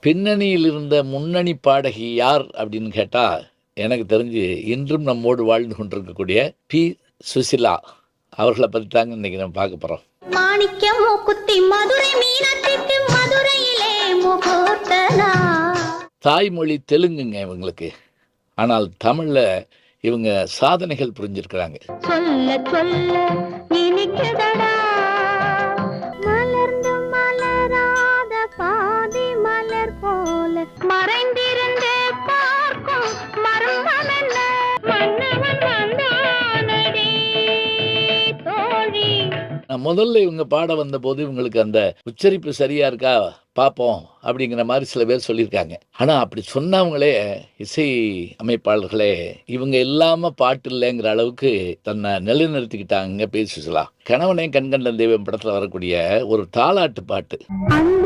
பின்னணியில் இருந்த முன்னணி பாடகி யார் அப்படின்னு கேட்டா, எனக்கு தெரிஞ்சு இன்றும் நம்மோடு வாழ்ந்து கொண்டிருக்கக்கூடிய பி. சுசிலா அவர்கள பத்தி தாங்க இன்னைக்கு நம்ம பார்க்க போறோம். மாணிக்கம் மூக்குத்தி மதுரை மீனாட்சிக்கு மதுரையிலே முகூர்த்தனா. தாய்மொழி தெலுங்குங்க இவங்களுக்கு. ஆனால் தமிழ்ல இவங்க சாதனைகள் புரிஞ்சிருக்கிறாங்க. சொல்ல சொல்ல இனிக்குதடா, மலர்ந்து மலராத பாதி மலர் போல மறைந்திருந்து பார்க்கும் மர்மம் என்ன, மன்னவன் வந்தானடி தோழி. நான் முதல்ல இவங்க பாட வந்தபோது இவங்களுக்கு அந்த உச்சரிப்பு சரியா இருக்கா பார்ப்போம் அப்படிங்கிற மாதிரி சில பேர் சொல்லியிருக்காங்க. ஆனா அப்படி சொன்னவங்களே, இசை அமைப்பாளர்களே, இவங்க இல்லாம பாட்டு இல்லைங்கிற அளவுக்கு தன்னை நிலைநிறுத்திக்கிட்டாங்க பி. சுசிலா. கணவனே கண்கண்ட தெய்வம் படத்துல வரக்கூடிய ஒரு தாலாட்டு பாட்டு. அந்த